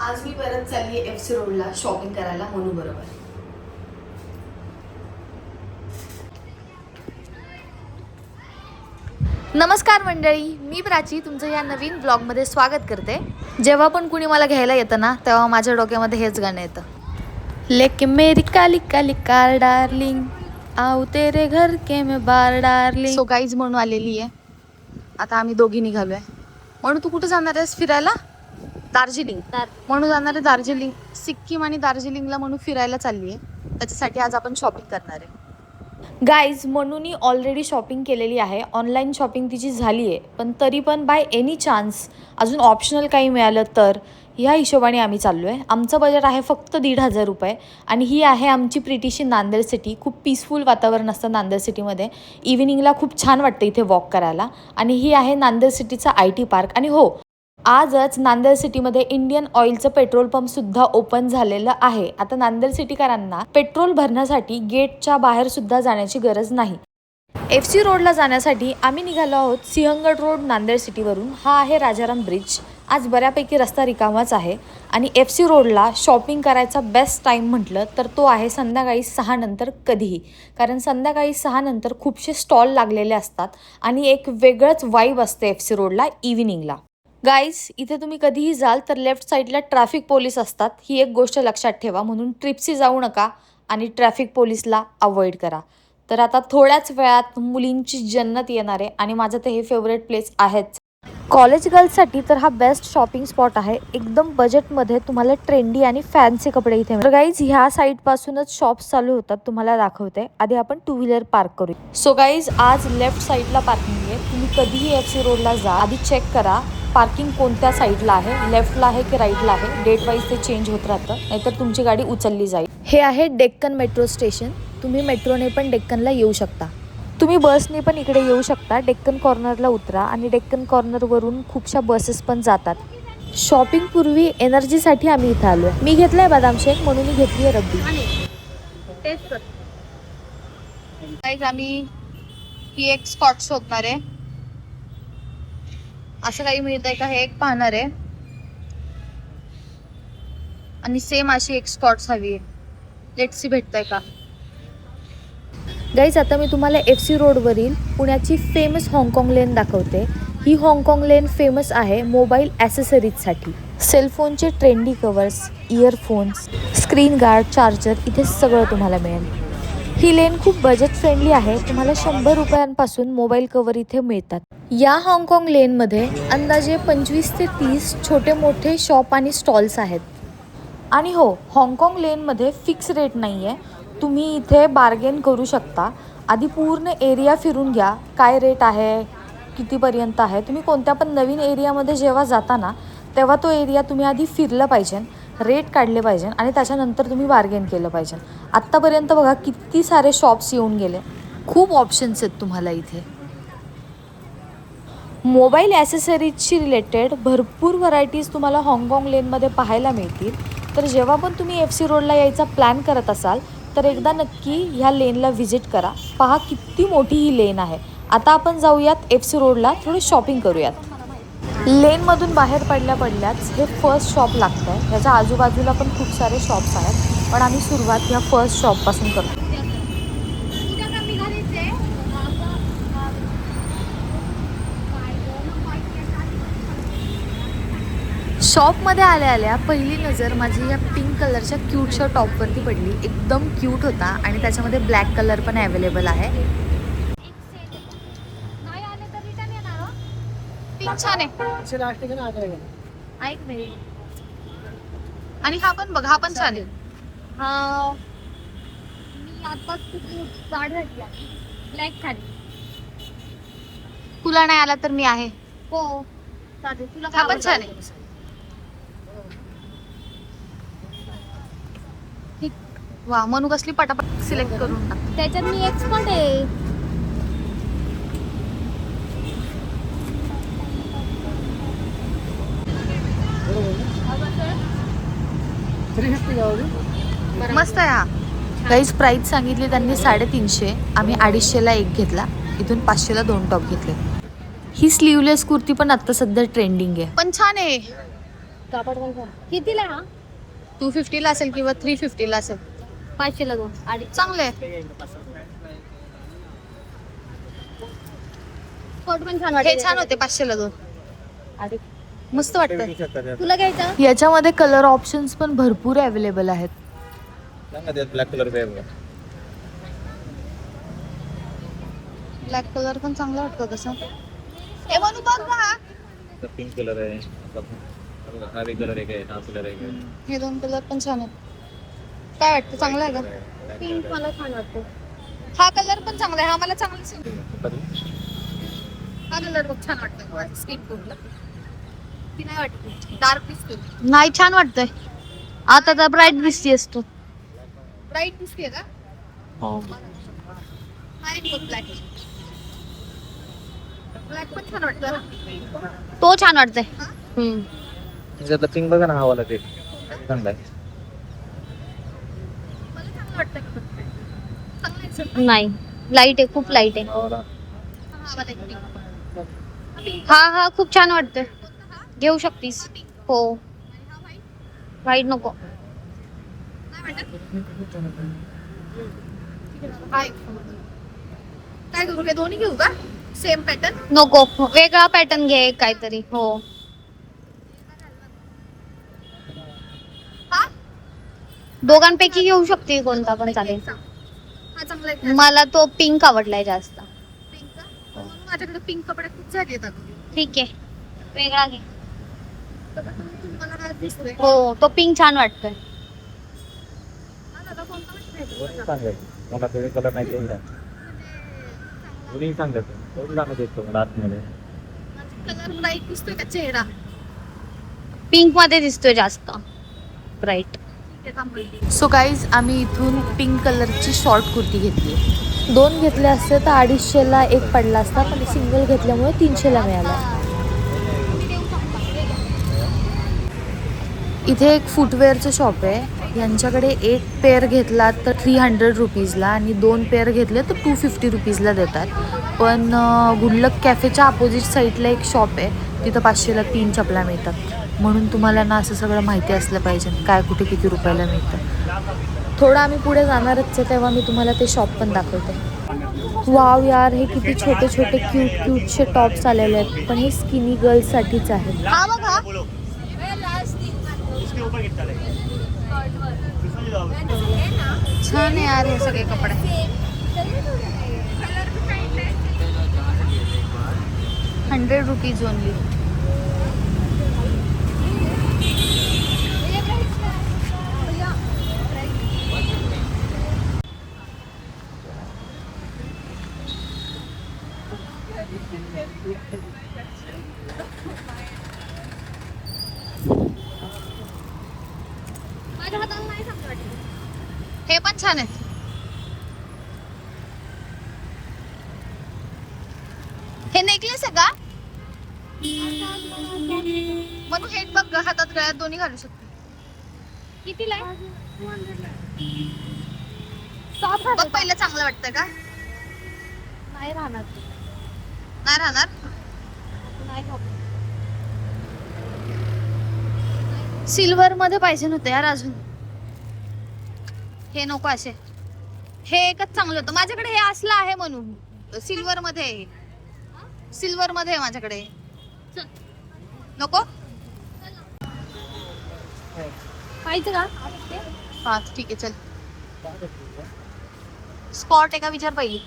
आज मी परत चालली आहे FC रोडला शॉपिंग करायला मनू बरोबर. नमस्कार मंडळी, मी प्राची तुमचं या नवीन ब्लॉगमध्ये स्वागत करते. जेव्हा पण कुणी मला घ्यायला येतं ना तेव्हा माझ्या डोक्यामध्ये हेच गाणं येतं. लेके मेरी काली काली कार डार्लिंग, आऊ तेरे घर के मैं बार डार्लिंग. सो गाईज म्हणून आलेली आहे. आता आम्ही दोघी निघालोय. म्हणून तू कुठे जाणार आहेस फिरायला? दार्जिलिंग. म्हणून जाणार आहे दार्जिलिंग, सिक्कीम आणि दार्जिलिंगला म्हणून फिरायला चालली आहे. त्याच्यासाठी आज आपण शॉपिंग करणार आहे. गाईज म्हणून ऑलरेडी शॉपिंग केलेली आहे. ऑनलाईन शॉपिंग तिची झाली आहे, पण तरी पण बाय एनी चान्स अजून ऑप्शनल काही मिळालं तर ह्या हिशोबाने आम्ही चाललो आहे. आमचं बजेट आहे फक्त 1,500 रुपये आणि ही आहे आमची प्रिटीशी नांदेड सिटी. खूप पीसफुल वातावरण असतं नांदेड सिटीमध्ये. इव्हिनिंगला खूप छान वाटतं इथे वॉक करायला. आणि ही आहे नांदेड सिटीचा IT पार्क. आणि हो, आजच नांदेड सिटीमध्ये इंडियन ऑइलचं पेट्रोल पंपसुद्धा ओपन झालेलं आहे. आता नांदेड सिटीकरांना पेट्रोल भरण्यासाठी गेटच्या बाहेर सुद्धा जाण्याची गरज नाही. FC रोडला जाण्यासाठी आम्ही निघालो आहोत सिंहगड रोड नांदेड सिटीवरून. हा आहे राजाराम ब्रिज. आज बऱ्यापैकी रस्ता रिकामाच आहे आणि FC रोडला शॉपिंग करायचा बेस्ट टाईम म्हटलं तर तो आहे संध्याकाळी 6 नंतर कधीही. कारण संध्याकाळी 6 नंतर खूपसे स्टॉल लागलेले असतात आणि एक वेगळंच वाईब असते FC रोडला इव्हिनिंगला. गाईज, इथे तुम्ही कधीही जाल तर लेफ्ट साईडला ट्रॅफिक पोलीस असतात. ही एक गोष्ट लक्षात ठेवा. म्हणून ट्रिपशी जाऊ नका आणि ट्रॅफिक पोलीसला अवॉइड करा. तर आता थोड्याच वेळात मुलींची जन्नत येणार आहे आणि माझं तर हे फेवरेट प्लेस आहेच. कॉलेज गर्ल्ससाठी तर हा बेस्ट शॉपिंग स्पॉट आहे. एकदम बजेटमध्ये तुम्हाला ट्रेंडी आणि फॅन्सी कपडे इथे मिळतात. गाईज, ह्या साईडपासूनच शॉप्स चालू होतात. तुम्हाला दाखवते. आधी आपण 2 व्हीलर पार्क करू. सो गाईज, आज लेफ्ट साईडला पार्किंग आहे. तुम्ही कधीही FC रोडला जा, आधी चेक करा पार्किंग कोणत्या साईडला आहे, लेफ्टला आहे की राईटला आहे. डेट वाईज ते चेंज होत राहतं, नाहीतर तुमची गाडी उचलली जाईल. हे आहे डेक्कन मेट्रो स्टेशन. तुम्ही मेट्रोने पण डेक्कनला येऊ शकता. तुम्ही बसने पण इकडे येऊ शकता. डेक्कन कॉर्नरला उतरा आणि डेक्कन कॉर्नरवरून खूपशा बसेस पण जातात. शॉपिंग पूर्वी एनर्जीसाठी आम्ही इथं आलो आहे. मी घेतलाय बदाम शेक, म्हणून मी घेतली आहे रब्बी. आम्ही ही एक स्पॉट शोधणार आहे. असं काही मिळतंय का हे एक पाहणार आहे आणि सेम अशी एक स्पॉट्स हवी आहे. लेट्स सी भेटतंय का. गाईज, आता मी तुम्हाला FC रोडवरील पुण्याची फेमस हाँगकाँग लेन दाखवते. ही हाँगकाँग लेन फेमस आहे मोबाईल ॲसेसरीजसाठी. सेलफोनचे trendy covers, earphones, screen guard, charger इथे सगळं तुम्हाला मिळेल. ही लेन खूप बजेट फ्रेंडली आहे. तुम्हाला 100 रुपयांपासून मोबाईल कवर इथे मिळतात. या हाँगकाँग लेनमध्ये अंदाजे 25 ते 30 छोटे मोठे शॉप आणि स्टॉल्स आहेत. आणि हो, हाँगकाँग लेनमध्ये फिक्स रेट नाही आहे. तुम्ही इथे बार्गेन करू शकता. आधी पूर्ण एरिया फिरून घ्या. काय रेट आहे, कितीपर्यंत आहे. तुम्ही कोणत्या पण नवीन एरियामध्ये जेव्हा जाता ना तेव्हा तो एरिया तुम्ही आधी फिरलं पाहिजे, रेट काढले पाहिजे आणि त्याच्यानंतर तुम्ही बार्गेन केलं पाहिजे. आत्तापर्यंत बघा किती सारे शॉप्स येऊन गेले. खूप ऑप्शन्स आहेत तुम्हाला इथे. मोबाईल ॲसेसरीजशी रिलेटेड भरपूर व्हरायटीज तुम्हाला हाँगकाँग लेनमध्ये पाहायला मिळतील. तर जेव्हा पण तुम्ही FC रोडला यायचा प्लॅन करत असाल तर एकदा नक्की ह्या लेनला व्हिजिट करा. पहा किती मोठी ही लेन आहे. आता आपण जाऊयात FC रोडला, थोडी शॉपिंग करूयात. लेनमधून बाहेर पडल्याच हे फर्स्ट शॉप लागतं आहे. ह्याच्या आजूबाजूला पण खूप सारे शॉप्स आहेत, पण आम्ही सुरुवात ह्या फर्स्ट शॉपपासून करतो. शॉपमध्ये आल्या आल्या पहिली नजर माझी या पिंक कलरच्या क्यूटच्या टॉपवरती पडली. एकदम क्यूट होता आणि त्याच्यामध्ये ब्लॅक कलर पण अवेलेबल आहे. पिंक छान आहे. ऐक नाही. आणि हा पण बघ, हा पण छान आहे. मी आता ब्लॅक खाली. तुला नाही आला तर मी आहे. हो चालेल. तुला हा पण छान आहे. वा, मनू कसली पटापट सिलेक्ट करून टाक. त्याच्यात मी एक्सपर्ट आहे. मस्त आहे हा. गाईज, प्राइस सांगितली त्यांनी 350. आम्ही 250ला एक घेतला. इथून 500ला 2 टॉप घेतले. ही स्लीवलेस कुर्ती पण आता सध्या ट्रेंडिंग आहे, पण छान आहे. कापड पण छान. कितीला हा 250 ला असेल किंवा 350 ला असेल. 500 ला 2 आणि चांगले आहे. कोट पण छान हे वाटते. छान होते 500 ला 2. आणि मस्त वाटतं. तुला घ्यायचं याच्यामध्ये कलर ऑप्शन्स पण भरपूर अवेलेबल आहेत. ब्लॅक कलर ब्लॅक कलर पण चांगला वाटतो तसं. हे म्हणू बघ ना. पिंक कलर आहे, हरे कलर आहे, हा कलर आहे. हे 2 कलर पण छान आहेत. काय वाटतं, चांगला आहे का? पिंक मला छान वाटतो. हा कलर पण चांगला आहे. हा मला चांगला. हा कलर बघ छान वाटतं. स्किन टोनला की नाही वाटत? डार्क दिसतो. नाही छान वाटतंय. आता तर ब्राईट दिसती असतो. ब्राईट दिसते का? हो. हा एक बघ ब्लॅक. ब्लॅक पण छान वाटतं ना. तो छान वाटतंय. त्याच्यातलं पिंक बघा ना, हवाला ते चांगला आहे. मला चांगलं वाटतं का? चांगलं आहे सर. नाही लाईट आहे, खूप लाईट आहे. हवाला हा वाला एक pink. हा हा खूप छान वाटतोय. घेऊ शकतीस. हो आणि हा white? वाईट नको. नाही वाटत? हा एक. काय करू, हे दोन्ही घेऊ का? Same pattern. नको, वेगळा पॅटर्न घे काहीतरी. हो हा दोघांपैकी घेऊ शकते, कोणता पण चालेल. हा चांगला आहे. मला तो पिंक आवडलाय जास्त. पिंक का? म्हणून माझ्याकडे पिंक कपडे खूप झाले आहेत अगं. ठीक आहे, वेगळा घे. मला काय दिसतोय? हो तो पिंक छान वाटतोय. हा दादा, कोणता वाटतोय? दोन्ही चांगले आहे. मला ते कलर नाही ते दोन्ही चांगले आहेत. दोन्ही चांगले आहेत मला आतमध्ये. कलर ब्राईट दिसतोय का चेहरा? पिंक मध्ये दिसतोय जास्त ब्राईट. सो गाईज, आम्ही इथून पिंक कलरची शॉर्ट कुर्ती घेतली. 2 घेतले असते तर 250ला एक पडला असता, पण सिंगल घेतल्यामुळे 300ला मिळाला. इथे एक फुटवेअरचं शॉप आहे. यांच्याकडे एक पेअर घेतला तर 300 रुपीजला आणि 2 पेअर घेतले तर 250 रुपीजला देतात. पण गुडलक कॅफेच्या अपोजिट साईडला एक शॉप आहे, तिथं 500ला 3 चपला मिळतात. म्हणून तुम्हाला ना असं सगळं माहिती असलं पाहिजे काय कुठे किती रुपयाला मिळतं. थोडं आम्ही पुढे जाणारच आहे, तेव्हा मी तुम्हाला ते शॉप पण दाखवते. वाव यार, हे किती छोटे छोटे क्यूटचे टॉप्स आलेले आहेत, पण हे स्किनी गर्ल्ससाठीच आहेत. हा बघा, छान आहे यार हे सगळे कपडे. 100 रुपीज ओनली. माझ्या हाताला नाही चांगलं वाटलं. हे पण छान आहेत. हे नेकलेस आहे का? म्हणून हे बघ, हातात गळ्यात दोन्ही घालू शकते. कितीला आहे? बघ पहिलं चांगलं वाटतं का? नाही राहणार. नाही राहणार. नाही नको. सिल्वर मध्ये पाहिजे नव्हते यार अजून. हे नको असे. हे एकच चांगलं होतं माझ्याकडे. हे असलं आहे म्हणून सिल्वर मध्ये आहे. सिल्वर मध्ये आहे माझ्याकडे. नको. पाहिजे का? हा ठीक आहे, चल. स्पॉट आहे का विचार पहिली.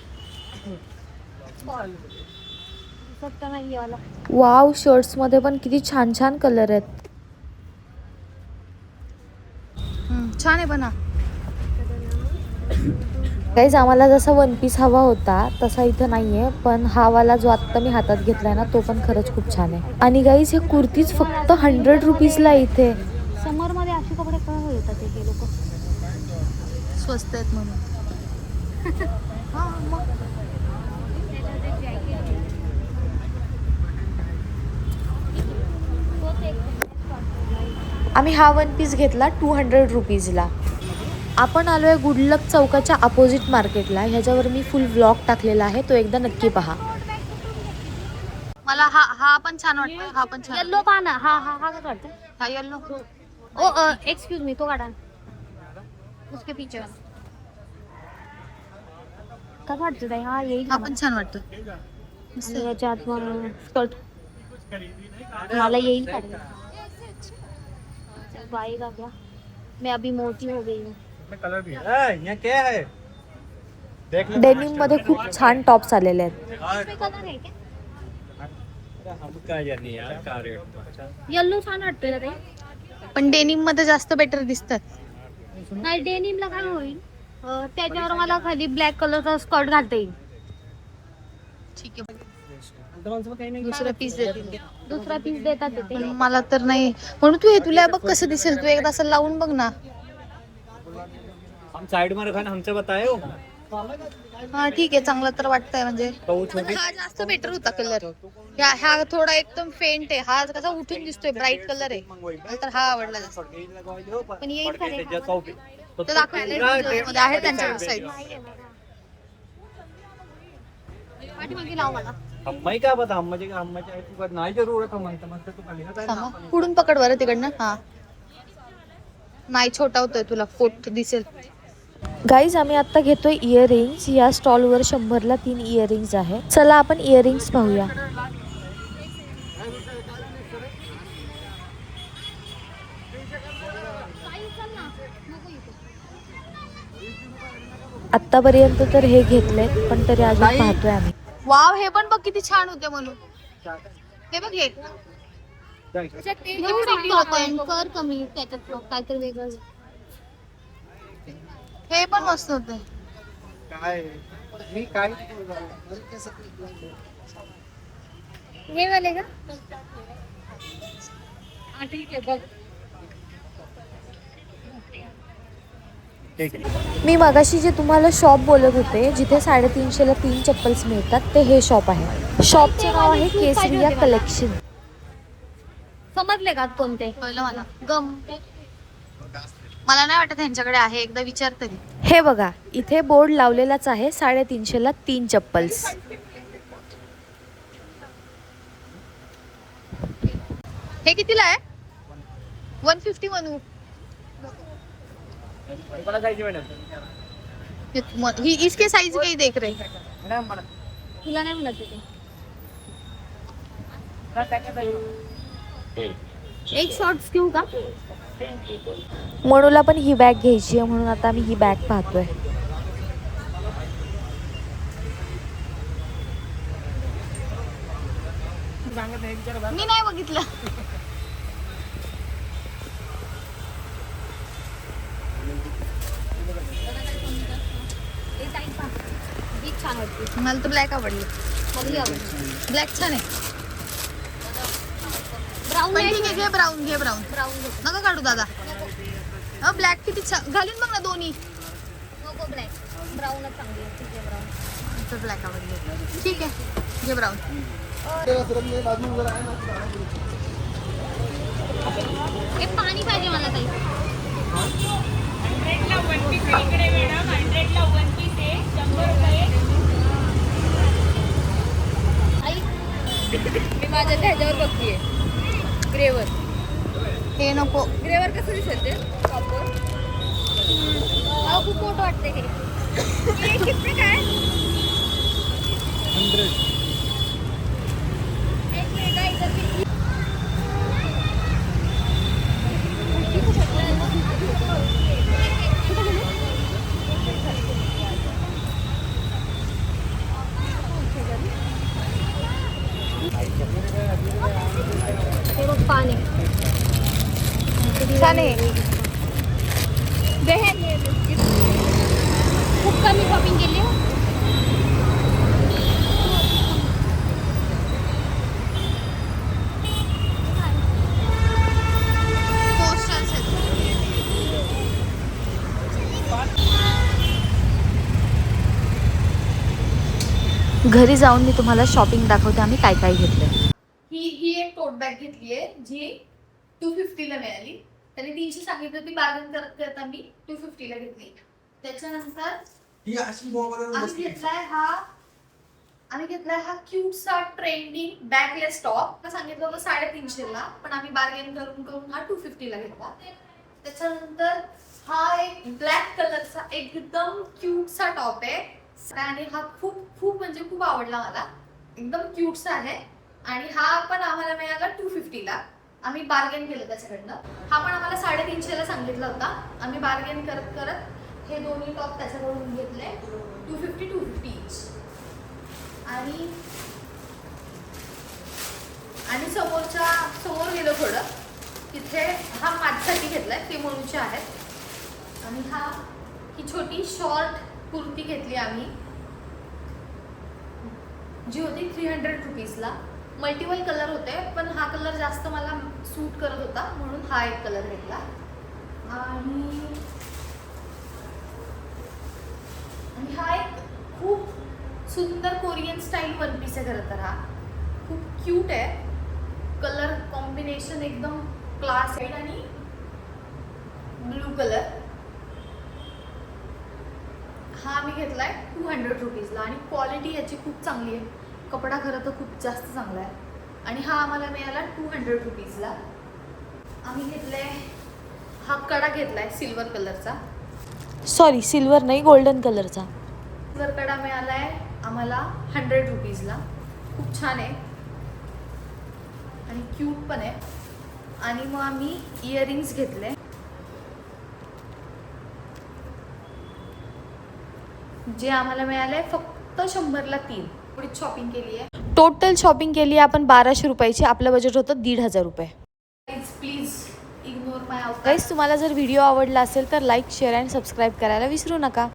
फक्त नाही वाला. वाव, शर्ट्स मध्ये पण किती छान छान कलर आहेत. छान आहे बना. गाईज, आम्हाला जसा 1 पीस हवा होता तसा इथं नाहीये, पण हा वाला जो आत्ता मी हातात घेतलाय ना तो पण खरंच खूप छान आहे. आणि गाईज, हे कुर्तीज फक्त 100 रुपीजला इथे. समर मध्ये असे कपडे काय येतात हे लोक? स्वस्त आहेत म्हणून. हा मग आम्ही हा 1 पीस घेतला 200 रुपीजला. आपण आलो आहे गुडलक चौकाच्या अपोजिट मार्केटला. ह्याच्यावर मी फुल व्लॉग टाकलेला आहे, तो एकदा नक्की पहा. मला हा पण छान वाटतो. हा पण छान. येल्लो पाना. हा हा हा कसं वाटतं? हा येलो ओ एक्सक्यूज मी, तो काढा उसके पीछे काय वाटतं ताई? हा येईल हा पण छान वाटतो. आणि याच्यात मग स्कर्ट मला येईल काढायला. बाई का क्या, मैं अभी मोटी हो गई हूँ. कलर भी है क्या है देख लो डेनिम मध्ये खूप छान टॉप्स आलेले आहेत. इसमें कलर आहे का? हम काय यांनी यार का रेट येल्लो छान वाटतोय ना ताई. पण डेनिम मध्ये जास्त बेटर दिसतात. नाही डेनिमला काय होईल, त्याच्यावर मला खाली ब्लॅक कलरचा स्कर्ट घालता येईल. ठीक आहे. दुसरा पीस देतील. दुसरा पीस देतात ते. पण मला तर नाही म्हणून तू हे तुला बघ कसं दिसेल. तू एकदा असं लावून बघ ना. हम साइड में रखा ना हमसे बतायो हा ठीक आहे, चांगला तर वाटतंय म्हणजे. तो वो पण छोटी हा जास्त बेटर होता कलर. हा थोडा एकदम फेंट आहे. हा कसा उठून दिसतोय, ब्राईट कलर आहे. नंतर हा आवडला जास्त. पण येईल का रे? तर दाखवले आहे त्यांच्याकडे साईड. पाठीमागे लाव मला. अम्माई काय बता अम्माची अम्माची आई तुका नाही जरूरत म्हणतं म्हणतं तू खाली ना पुढून पकड बरं तिकडनं. हा नाही, छोटा होतोय, तुला कोट दिसेल. गाईज आम्ही आता घेतोय इयरिंग्स. या स्टॉलवर 100ला 3 इयरिंग्स आहे. चला आपण इयरिंग्स पाहूया. आतापर्यंत तर हे घेतलेत, पण तरी अजून पाहतोय आम्ही. वाव, हे पण बघ किती छान होते म्हणून. हे बघ हे कर कमी त्याच्यात काहीतरी वेगळं. हे पण मस्त होते. काय मी काय हे वाले का? ठीक आहे बघ. मी मगाशी जे तुम्हाला शॉप बोलत होते, जिथे 350ला 3 चप्पल्स मिळतात, ते हे शॉप आहे. शॉपचे नाव आहे केसरिया कलेक्शन. समजले का कोणते? कळलं मला. गम. मला नाही वाटत ह्यांच्याकडे आहे, एकदा विचार तरी. हे बघा, इथे बोर्ड लावलेलाच आहे 350ला 3 चप्पल्स. हे कितीला आहे? 150 म्हणू. बड़ा साइज मैडम ही इसके साइज के ही देख रहे. तुला नाही म्हणत ते. एक शॉर्ट्स घेऊ का? मनूला पण ही बॅग घ्यायची आहे, म्हणून आता आम्ही ही बॅग पाहतोय. मी नाही बघितलं. छान वाटते. मला तर ब्लॅक आवडली. ब्लॅक छान आहे. ब्राऊन पण ठीक आहे, घे ब्राऊन, घे ब्राऊन. ब्राऊन नका काढू दादा. ब्लॅक किती छान घालून बघ ना दोन्ही. नको ब्लॅक, ब्राऊनच चांगली आहे. ठीक आहे ब्राऊन. तर ब्लॅक आवडली. ठीक आहे, घे ब्राऊन. एक पाणी पाहिजे मला ताई. 100ला 1 पीस इकडे मॅडम. 100ला 1 पीस आहे 100 रुपये. मी माझ्या ह्याच्यावर बघतीये ग्रेवर. हे नको. ग्रेवर कसं दिसेल ते प्रॉपर? खूप मोठं वाटते हे. हे किती काय? 100 एक मिनिट आहे इथं किती? हे बघ पाणी. छान आहे. खूप कमी शॉपिंग केली. घरी जाऊन मी तुम्हाला शॉपिंग दाखवते आम्ही काय काय घेतलंय. ही एक टोट बॅग घेतली आहे, जी 250ला मिळाली. त्याने 300 सांगितलं, ती बार्गेन करत करत आम्ही 250ला घेतली. त्याच्यानंतर आम्ही घेतलाय हा आम्ही घेतला हा क्यूटसा ट्रेंडिंग बॅकलेस टॉप. सांगितलं होतं 350 ला, पण आम्ही बार्गेन करून हा 250 ला घेतला. त्याच्यानंतर हा एक ब्लॅक कलरचा एकदम क्यूटसा टॉप आहे आणि हा खूप म्हणजे खूप आवडला मला. एकदम क्यूटसा आहे आणि हा पण आम्हाला मिळाला 250 ला. आम्ही बार्गेन केलं त्याच्याकडनं. हा पण आम्हाला 350 ला सांगितला होता. आम्ही बार्गेन करत हे दोन्ही टॉप त्याच्याकडून घेतले 250 इच. आणि समोर गेलो थोडं, तिथे हा माझ्यासाठी घेतलाय, ते म्हणूचे आहेत. आणि ही छोटी शॉर्ट कुर्ती घेतली आम्ही, जी होती 300 रुपीजला. मल्टिपल कलर होते, पण हा कलर जास्त मला सूट करत होता म्हणून हा एक कलर घेतला. आणि हा एक खूप सुंदर कोरियन स्टाईल वन पीस आहे. खरं तर हा खूप क्यूट आहे. कलर कॉम्बिनेशन एकदम क्लास आहे आणि ब्लू कलर. हा मी घेतलाय 200 रुपीजला आणि क्वालिटी याची खूप चांगली आहे. कपडा खरं तर खूप जास्त चांगला आहे. आणि हा आम्हाला मिळाला 200 रुपीजला. आम्ही घेतलाय हा कडा घेतलाय सिल्वर कलरचा, सॉरी सिल्वर नाही गोल्डन कलरचा. सिल्वर कडा मिळालाय आम्हाला 100 रुपीजला. खूप छान आहे आणि क्यूट पण आहे. आणि मग आम्ही इयरिंग्स घेतले, जे आम्हाला मिळाले फक्त 100 ला 3. थोडी शॉपिंग केली आहे. टोटल शॉपिंग केली आपण 1200 रुपयाची. आपलं बजेट होतं 1500 रुपये. Please ignore my out. Guys तुम्हाला जर व्हिडिओ आवडला असेल तर लाईक शेअर अँड सबस्क्राईब करायला विसरू नका.